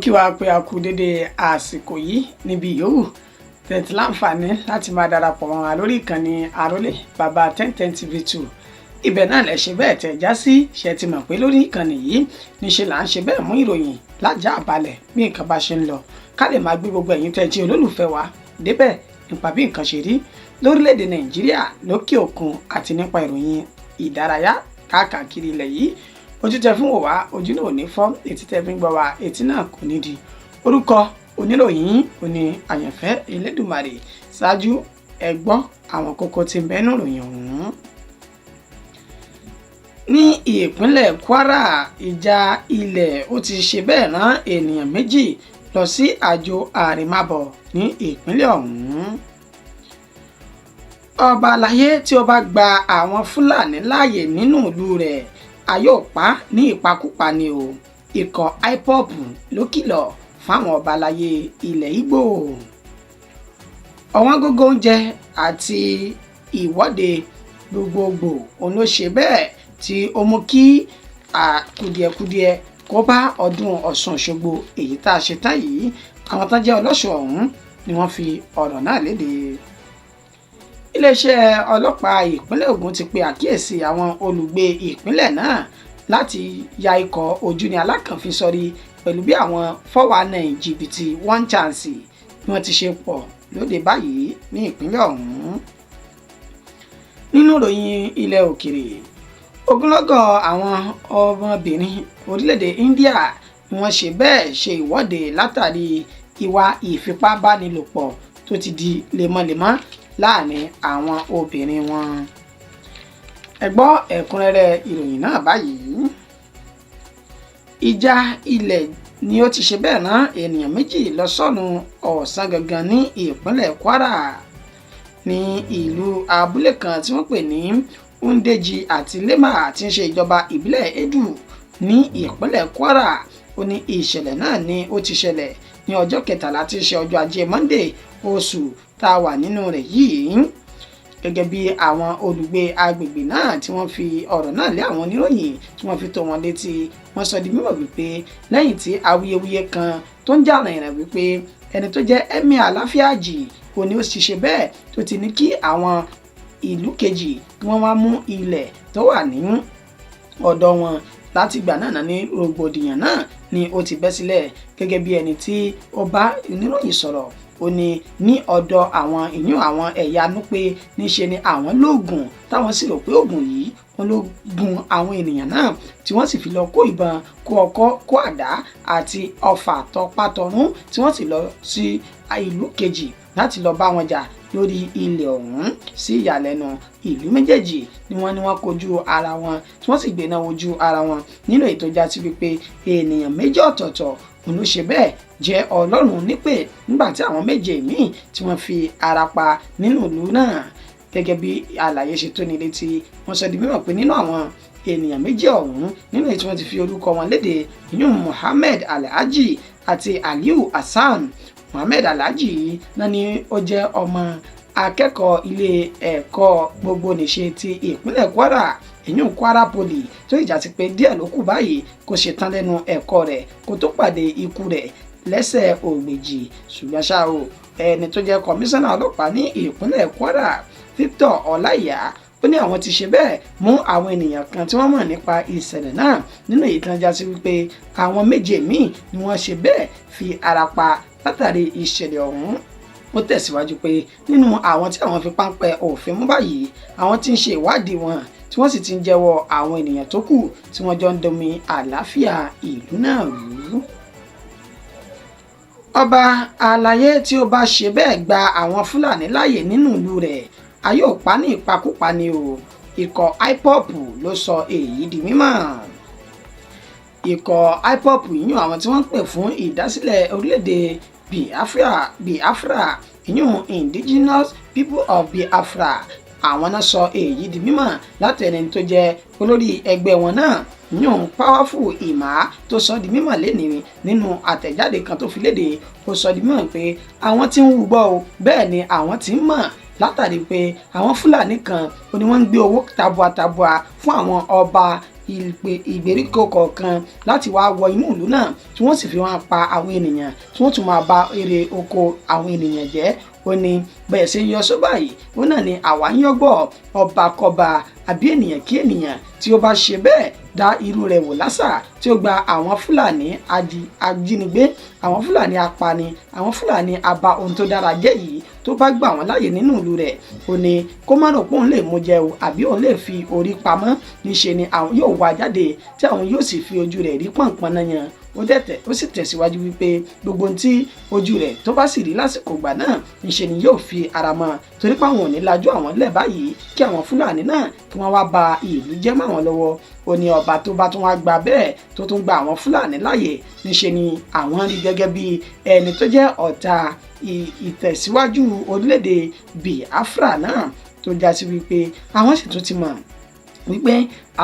kí wa pé a kú dédé àsìkò yìí níbi yòówù tẹ̀tí láǹfààní láti máa darapọ̀ mọ́ wa lórí ìkànnì àrólé bàbá 1010 TV2 ibẹ̀ náà lẹ̀ ṣe bẹ́ẹ̀ tẹ̀ já sí ṣe ti mọ̀ pé lórí ìkànnì yìí níṣe là ń ṣe bẹ́ẹ̀ mú ìròyìn lájà àbálẹ̀ bí nǹkan bá ṣe ń lọ ká lè máa gbé gbogbo ẹ̀yin tẹ́ jí olólùfẹ́ wa débẹ̀ nípa bí nǹkan ṣe rí lórílẹ̀‐èdè Nàìjíríà lókè òkun àti nípa ìròyìn ìdárayá káàkiri ilẹ̀ yìí ojú tẹ́ fún wò wá ojú náà ò ní fọ́ etí tẹ́ fi ń gbọ́ wá etí náà kò ní di orúkọ oníròyìn òní àyànfẹ́ Elédùmarè ṣáájú ẹ gbọ́ àwọn kókó tí ń bẹ́nu ròyìn ọ̀hún. ní ìpínlẹ̀ Kwara ìjà ilẹ̀ ó ti ṣe bẹ́ẹ̀ rán ènìyàn méjì lọ sí àjò àrèmábọ̀ ní ìpínlẹ̀ ọ̀hún. ọba àlàyé tí ó bá gba àwọn Fúlàní láàyè nínú ìlú rẹ̀ a yóò pa ní ìpakúpa ni o ikọ̀ IPOB ló kìlọ̀ fáwọn ọba àlàyé ilẹ̀ Ìgbò. ọ̀wọ́n gógó oúnjẹ àti ìwọ́de gbogbogbò òun ló ṣe bẹ́ẹ̀ tí ó mú kí kùdìẹ̀kudiẹ kó bá ọdún Ọ̀ṣun Òṣogbo èyí tá a ṣe tán yìí àwọn tán jẹ́ ọlọ́ṣọ̀ ọ̀hún ni wọ́n fi ọ̀rọ̀ náà léde. iléeṣẹ́ ọlọ́pàá ìpínlẹ̀ Ògùn ti pe àkíyèsí àwọn olùgbé ìpínlẹ̀ náà láti ya ikọ̀ ojúni alákànfin sọ́rí pẹ̀lú bí àwọn 419 jìbìtì one chance bí wọ́n ti ṣe pọ̀ lóde báyìí ní ìpínlẹ̀ ọ̀hún. nínú ìròyìn ilẹ̀ òkèrè ogunlọ́gọ̀ àwọn ọmọbìnrin orílẹ̀-èdè India ni wọ́n ṣe bẹ́ẹ̀ ṣe ìwọ́de látàrí ìwà ìfipábánilòpọ̀ tó ti di lemọ́lemọ́ láàrin àwọn obìnrin wọn. ẹ gbọ́ ẹ̀kúnrẹ́rẹ́ ìròyìn náà báyìí. ìjà ilẹ̀ ni ó ti ṣe bẹ́ẹ̀ rán ènìyàn méjì lọ sọ́nù ọ̀sán gangan ní ìpínlẹ̀ Kwara ní ìlú abúlé kan tí wọ́n pè ní Ndeji àti Lema tí ń ṣe ìjọba ìbílẹ̀ Edu ní ìpínlẹ̀ Kwara ó ní ìṣẹ̀lẹ̀ náà ni ó ti ṣẹlẹ̀ ní ọjọ́ 13 tí ń ṣe ọjọ́ ajé Monday oṣù tá a wà nínú rẹ̀ yìí gẹ́gẹ́ bí àwọn olùgbé agbègbè náà tí wọ́n fi ọ̀rọ̀ náà lé àwọn oníròyìn tí wọ́n fi tó wọn létí wọ́n sọ di mímọ̀ wípé lẹ́yìn tí awuyewuye kan tó ń jà rìnrìn wípé ẹni tó jẹ́ Emir Aláfíàjì kò ní ó sì ṣe bẹ́ẹ̀ tó ti ní kí àwọn ìlú kejì kí wọ́n wá mú ilẹ̀ tó wà ní ọ̀dọ̀ wọn láti ìgbà náà ní rògbòdìyàn náà ni ó ti bẹ́ sílẹ̀ gẹ́gẹ́ bí ẹni tí ó bá oníròyìn sọ̀rọ̀ ó ní ọ̀dọ̀ àwọn ìyún àwọn ẹ̀yà Núpé níṣe ni àwọn lóògùn táwọn sì rò pé oògùn yìí wọ́n ló gun àwọn ènìyàn náà tí wọ́n sì fi lọ kó ìbọn kó ọkọ́ kó àdá àti ọfà tọpátọrún tí wọ́n sì lọ sí ìlú kejì láti lọ bá wọn jà lórí ilẹ̀ ọ̀hún. sí ìyàlẹ́nu ìlú méjèèjì ni wọ́n kojú ara wọn tí wọ́n sì gbéná wojú ara wọn nínú ètò ìjà tí wípé ènìyàn méjì ọ̀tọ̀ọ̀tọ̀ òun ló ṣe bẹ́ẹ̀ jẹ́ Ọlọ́run nípè nígbà tí àwọn méje míì tí wọ́n fi ara pa nínú ìlú náà gẹ́gẹ́ bí àlàyé ṣe tó ní létí wọ́n sọ di mímọ̀ pé nínú àwọn ènìyàn méjì ọ̀hún nínú èyí tí wọ́n ti fi orúkọ wọn léde ìyún Muhammed Alhaji àti Aliu Hasan. Muhammed Alhaji náà ni ó jẹ́ ọmọ akẹ́kọ̀ọ́ ilé ẹ̀kọ́ gbogbonìṣe ti ìpínlẹ̀ Kwara ìyún Kwara Poly tó ìjà ti pé díẹ̀ ló kù báyìí kó ṣe tán lẹ́nu ẹ̀kọ́ rẹ̀ kó tó pàdé ikú rẹ̀ lẹ́sẹ̀ ògbèjì ṣùgbọ́n ṣá o ẹni tó jẹ́ kọmíṣánná ọlọ́pàá ní ìpínlẹ̀ Kwara Victor Ọláìyá ó ní àwọn ti ṣe bẹ́ẹ̀ mú àwọn ènìyàn kan tí wọ́n mọ̀ nípa ìṣẹ̀lẹ̀ náà nínú èyí tí wọ́n já sí wípé àwọn méje míì ni wọ́n ṣe bẹ́ẹ̀ fi ara pa látàrí ìṣẹ̀lẹ̀ ọ̀hún. ó tẹ̀síwájú pé nínú àwọn tí àwọn fi páńpẹ́ òfin mú báyìí àwọn tí ń ṣe ìwádìí wọn tí wọ́n sì ti ń jẹ́wọ́ àwọn ènìyàn tó kù tí wọ́n jọ ń domi àlàáfíà ìlú náà rú. ọba àlàyé tí ó bá ṣe bẹ́ẹ̀ gba àwọn Fúlàní láàyè nínú ìlú rẹ̀ a yóò pa ní ìpakúpa ni o ikọ̀ IPOB ló sọ èyí di mímọ̀. ikọ̀ IPOB yíyún àwọn tí wọ́n ń pè fún ìdásílẹ̀ orílẹ̀-èdè Biafra yíyún Indigenous People of Biafra àwọn náà sọ èyí di mímọ̀ láti ẹni tó jẹ́ olórí ẹgbẹ́ wọn náà yíyún Powerful Ìmá tó sọ di mímọ̀ lénìí nínú àtẹ̀jáde kan tó fi léde ó sọ di mímọ̀ pé àwọn tí ń wúgbọ́ o bẹ́ẹ̀ ni àwọn tí ń mọ̀ látàrí pé àwọn Fúlàní kan ó ní wọ́n ń gbé owó tabuatabua fún àwọn ọba ìgbèríko kọ̀ọ̀kan láti wá wọ inú ìlú náà tí wọ́n sì fi wọ́n pa àwọn ènìyàn tí wọ́n tún máa ba èrè oko àwọn ènìyàn jẹ́. Ó ní bẹ́ẹ̀ ṣe ń yọ sọ́ báyìí ó náà ni àwa ń yọ́gbọ̀ ọba kọba àbí ènìyàn kí ènìyàn tí ó bá ṣe bẹ́ẹ̀ dá irú rẹ̀ wò lásà tí ó gba àwọn Fúlàní ajínigbé, àwọn Fúlàní apani, àwọn Fúlàní aba ohun tó dára jẹ́ yìí tó bá gbà wọ́n láàyè nínú ìlú rẹ̀. Ó ní kó má rò pé òun lè mú jẹ o àbí òun lè fi orí pamọ́, níṣe ni àwọn yóò wá jáde tí àwọn yóò sì fi ojú rẹ̀ rí pọ̀npọ̀n náà yan. Ó sì tẹ̀síwájú wípé gbogbo ohun tí ojú rẹ̀ tó bá sì rí lásìkò ìgbà náà níṣe ni yóò fi ara mọ́, torí pé àwọn ò ní lajú àwọn lẹ̀ báyìí kí àwọn Fúlàní náà kí wọ́n wá ba ìlú jẹ́ mọ́ àwọn lọ́wọ́. Ó ní ọba tó bá tún wá gba bẹ́ẹ̀ tó tún gba àwọn Fúlàní láàyè níṣe ni àwọn rí gẹ́gẹ́ bí ẹni tó jẹ́ ọ̀tá ìtẹ̀síwájú orílẹ̀-èdè Biafra náà, tó já sí wípé àwọn sì tún ti mọ̀ wípé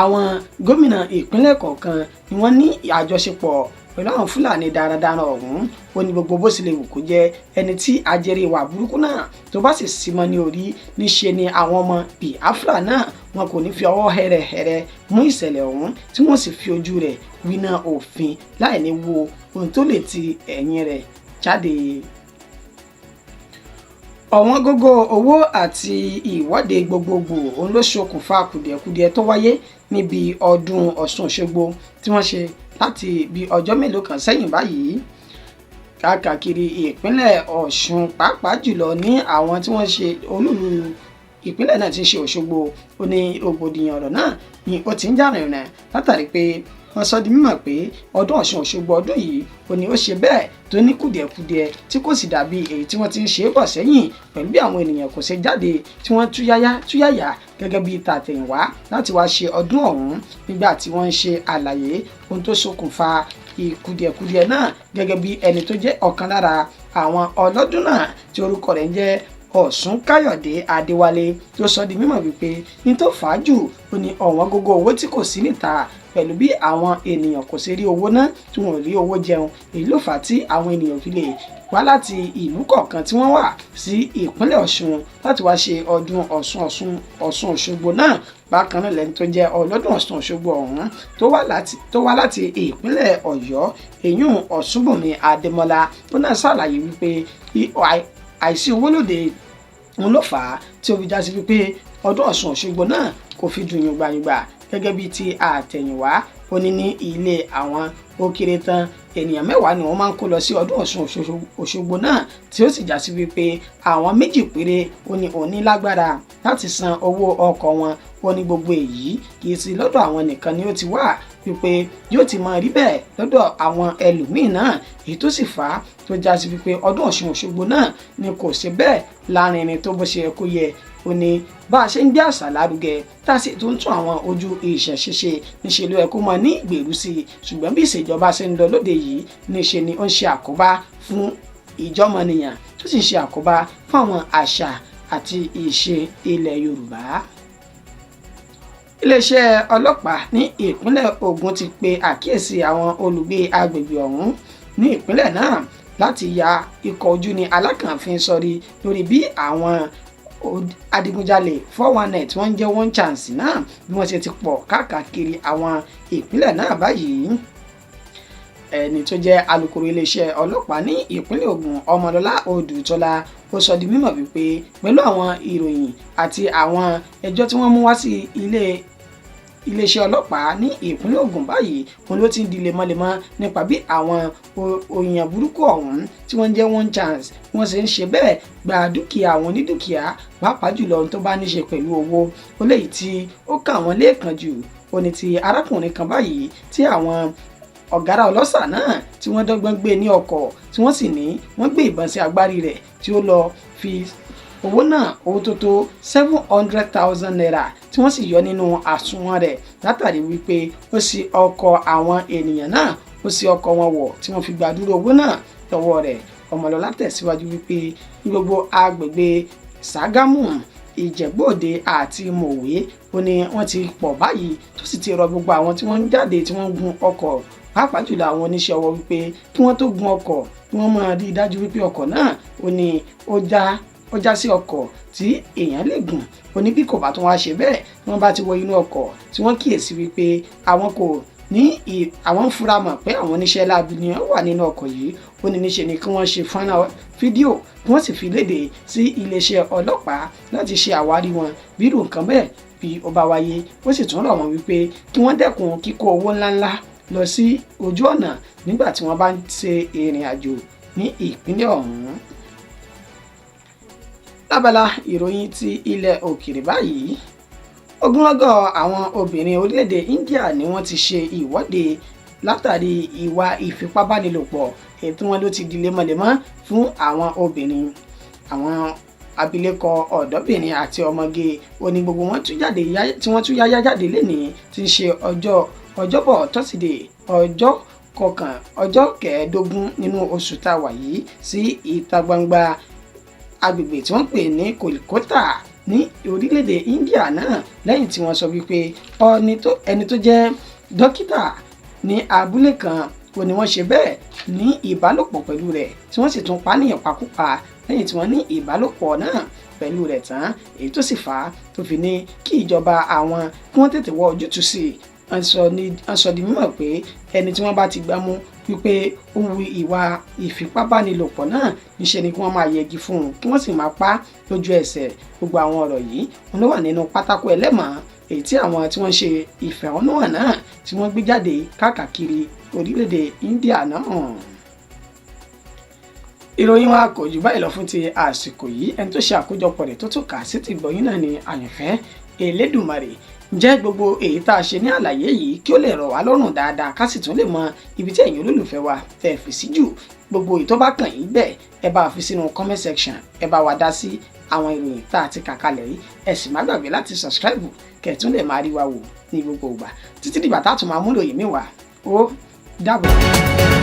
àwọn gómìnà ìpínlẹ̀ kọ̀ọ̀kan ni wọ́n ní àjọṣepọ̀ pẹ̀lú àwọn Fúlàní darandaran ọ̀hún. Ó ní gbogbo bó sì lè wù kó jẹ́ ẹni tí ajẹ́rìí ìwà burúkú náà tó bá sì símọ́ ní orí níṣe ni àwọn ọmọ Biafra náà wọn kò ní fi ọwọ́ hẹ́rẹ́hẹ́rẹ́ mú ìṣẹ̀lẹ̀ ọ̀hún tí wọ́n sì fi ojú rẹ̀ wíná òfin láì ní wo ohun tó lè ti ẹ̀yìn rẹ̀ jáde. Ọ̀wọ́n gógó owó àti ìwọ́de gbogbogbò òun ló ṣokùnfà kùdìẹ̀kudiẹ tó wáyé níbi ọdún Ọ̀ṣun Òṣogbo tí wọ́n ṣe láti bí ọjọ́ mélòó kan sẹ́yìn báyìí káàkiri ìpínlẹ̀ Ọ̀ṣun, pàápàá jùlọ ní àwọn tí wọ́n ṣe olúlu ìpínlẹ̀ náà ti ṣe Òṣogbo. Ó ní rògbòdìyàn ọ̀rọ̀ náà ni ó ti ń jà rìnrìn látàrí pé wọ́n sọ di mímọ̀ pé ọdún Ọ̀ṣun Òṣogbo ọdún yìí ó ní ó ṣe bẹ́ẹ̀ tó ní kùdìẹ̀kudiẹ tí kò sì dàbí èyí tí wọ́n ti ń ṣe é bọ̀ sẹ́yìn, pẹ̀lú bí àwọn ènìyàn kò ṣe jáde tí wọ́n túyáyá gẹ́gẹ́ bí tàtẹ̀yìnwá láti wá ṣe ọdún ọ̀hún, nígbà tí wọ́n ń ṣe àlàyé ohun tó ṣokùnfà ìkùdìẹ̀kudiẹ náà gẹ́gẹ́ bí ẹni tó jẹ́ ọ̀kan lára àwọn ọlọ́dún náà tí orúkọ rẹ̀ ń jẹ́ Ọ̀ṣúnkáyọ̀dé Adéwálé, tó sọ di mímọ̀ wípé ní tó fà á jù ó ní ọ̀wọ́n gógó owó tí kò sí níta pẹ̀lú bí àwọn ènìyàn kò ṣe rí owó ná tí wọn ò rí owó jẹun. Èyí ló fà á tí àwọn ènìyàn fi lè wá láti ìlú kọ̀ọ̀kan tí wọ́n wà sí ìpínlẹ̀ Ọ̀ṣun láti wá ṣe ọdún Ọ̀ṣun Òṣogbo náà. Bákan náà lẹ́ni tó jẹ́ ọlọ́dún Ọ̀ṣun Òṣogbo ọ̀hún tó wá láti ìpínlẹ̀ Ọ̀yọ́, èyún Ọ̀ṣúnbùnmi Adémọ́lá, ó náà ṣàlàyé wípé àìsí owó lóde òun ló fà á tí ó fi já sí wípé ọdún Ọ̀ṣun Òṣogbo náà kò fi dùn yùngbàyùngbà gẹ́gẹ́ bí ti àtẹ̀yìnwá. Ó ní ní ilé àwọn ó kéré tán ènìyàn 10 ni wọ́n máa ń kó lọ sí ọdún Ọ̀ṣun Òṣogbo náà, tí ó sì já sí wípé àwọn 2 péré ó ní òní lágbára láti san owó ọkọ̀ wọn. Ó ní gbogbo èyí kì í sí lọ́dọ̀ àwọn nìkan ni ó ti wà, wípé yóò ti máa rí bẹ́ẹ̀ lọ́dọ̀ àwọn ẹlòmíín náà, èyí tó sì fà á tó já sí wípé ọdún Ọ̀ṣun Òṣogbo náà ni kò ṣe bẹ́ẹ̀ lárinrin tó bó ṣe yẹ kó yẹ. Ó ní bá a ṣe ń gbé àṣà lárugẹ tá a sì tún tún àwọn ojú ìṣẹ̀ṣe ṣe níṣe ló yẹ kó mọ ní ìgbèrú sí i, ṣùgbọ́n bí ìṣèjọba ṣe ń lọ lóde yìí níṣe ni ó ń ṣe àkóbá fún ìjọmọnìyàn tó sì ń ṣe àkóbá fún àwọn àṣà àti ìṣe ilẹ̀ Yorùbá. Iléeṣẹ́ ọlọ́pàá ní ìpínlẹ̀ Ògùn ti pe àkíyèsí àwọn olùgbé agbègbè ọ̀hún ní ìpínlẹ̀ náà láti ya ikọ̀ ojú ní alákànfin sọrí lórí bí àwọn adigunjalè 419 tí wọ́n ń jẹ́ one chance náà bí wọ́n ṣe ti pọ̀ káàkiri àwọn ìpínlẹ̀ náà báyìí. Ẹni tó jẹ́ alukoro iléeṣẹ́ ọlọ́pàá ní ìpínlẹ̀ Ògùn Ọmọlọ́lá Odùtọ́lá ó sọ di mímọ̀ wípé pẹ̀lú àwọn ìròyìn àti àwọn ẹjọ́ tí wọ́n mú wá sí iléeṣẹ́ ọlọ́pàá ní ìpínlẹ̀ Ògùn báyìí òun ló ti ń di lemọ́lemọ́ nípa bí àwọn òyìnbó burúkú ọ̀hún tí wọ́n jẹ́ one chance wọ́n ṣe ń ṣe bẹ́ẹ̀ gba dúkìá àwọn onídùkìá, pàápàá jùlọ ohun tó bá ní ṣe pẹ̀lú owó. Ó léyìí tí ó kà wọ́n lẹ́ẹ̀kan jù ó ní ti arákùnrin kan báyìí tí àwọn ọ̀gára ọlọ́ṣà náà tí wọ́n dọ́gbọ́n gbé ní ọkọ̀ tí wọ́n sì ní wọ́n gbé ìbọn sí agbárí rẹ̀ tí ó lọ fi owó náà owó tó tó 700,000 naira tí wọ́n sì yọ nínú àsùnwọ̀n rẹ̀ látàrí wípé ó ṣí ọkọ̀ àwọn ènìyàn náà ó ṣí ọkọ̀ wọn wọ̀ tí wọ́n fi gbàdúrà owó náà lọ́wọ́ rẹ̀. Ọmọlọ́lá tẹ̀síwájú wípé ní gbogbo agbègbè Ṣàgámù, Ìjẹ̀bú-Òde àti Mòwe ó ní wọ́n ti pọ̀ báyìí tó sì ti rọ gbogbo àwọn tí wọ́n ń jáde tí wọ́n ń gun ọkọ̀, pàápàá jùlọ àwọn oníṣẹ́ ọwọ́ wípé kí wọ́n tó gun ọkọ̀ kí wọ́n máa rí i dájú wípé ọkọ̀ náà ó ní ó já ó já sí ọkọ̀ tí èèyàn lè gùn. Ó ní bí kò bá tún wá ṣe bẹ́ẹ̀ tí wọ́n bá ti wọ inú ọkọ̀ tí wọ́n kíyèsí wípé àwọn kò ní àwọn ń fura mọ̀ pé àwọn oníṣẹ́ láabi ni wọ́n wà nínú ọkọ̀ yìí. Ó ní níṣe ni kí wọ́n ṣe fọ́nrán fídíò kí wọ́n sì fi léde sí iléeṣẹ́ ọlọ́pàá láti ṣe àwárí wọn bí irú nǹkan bẹ́ẹ̀ bí ó bá wáyé. Ó sì tún rọ̀ wọ́n wípé kí wọ́n dẹ́kun kíkó owó ńláńlá lọ sí ojú ọ̀nà nígbà tí wọ́n bá ń ṣe ìrìn àjò ní ìpínlẹ̀ ọ̀hún. Lábala ìròyìn ti ilẹ̀ òkèèrè báyìí, ogunlọ́gọ̀ àwọn obìnrin orílẹ̀-èdè India ni wọ́n ti ṣe ìwọ́de látàrí ìwà ìfipábánilòpọ̀ èyí tí wọ́n ló ti di lemọ́lemọ́ fún àwọn obìnrin. Àwọn abilékọ ọ̀dọ́bìnrin àti ọmọge oní gbogbo wọn tí wọ́n tún yáyá jáde lénìí tí ń ṣe ọjọ́bọ̀ tọ́sídẹ̀ẹ́ ọjọ́ kẹẹ̀ẹ́dógún nínú oṣù tá a wà yìí sí ìta gbangba agbègbè tí wọ́n pè ní Kolkata ní orílẹ̀-èdè India náà lẹ́yìn tí wọ́n sọ wípé ẹni tó jẹ́ dókítà ní abúlé kan kò ní wọ́n ṣe bẹ́ẹ̀ ní ìbálòpọ̀ pẹ̀lú rẹ̀ tí wọ́n sì tún pa níyàn pakúpa lẹ́yìn tí wọ́n ní ìbálòpọ̀ náà pẹ̀lú rẹ̀ tán, èyí tó sì fà á tó fi ní kí ìjọba àwọn kí wọ́n tètè wọ ojútùú sí i. Wọ́n sọ di mímọ̀ pé ẹni tí wọ́n bá ti gbámú wípé ó wu ìwà ìfipábánilòpọ̀ náà níṣẹ́ ni kí wọ́n máa yẹgi fún un kí wọ́n sì máa pa lójú ẹsẹ̀. Gbogbo àwọn ọ̀rọ̀ yìí wọn ló wà nínú pátákó ẹlẹ́mọ̀ọ́ èyí tí àwọn tí wọ́n ṣe ìfẹ̀hónúhàn náà tí wọ́n gbé jáde káàkiri orílẹ̀-èdè India náà. Ìròyìn wa kò jù báyìí lọ fún ti àsìkò yìí. Ẹni tó ṣe àkójọpọ̀ rẹ̀ tó tún kà sí ti gbọ̀yìn náà ni Àyànfẹ́ Elédùmarè. Ǹjẹ́ gbogbo èyí tá a ṣe ní àlàyé yìí kí ó lè rọ̀ wá lọ́rùn dáadáa ká sì tún lè mọ ibi tí ẹ̀yin olólùfẹ́ wa tẹ̀ fi sí jù. Gbogbo èyí tó bá kàn yín bẹ́ẹ̀ ẹ bá fi sínú comment section, ẹ bá wa dá sí àwọn ìròyìn tá a ti kà kalẹ̀ yìí. Ẹ sì má gbàgbé láti subscribe kẹ́ tún lè máa rí wa wò ní gbogbo ìgbà títí dìgbà tá a tún máa mú ìròyìn mi wá. Ó dàbọ̀.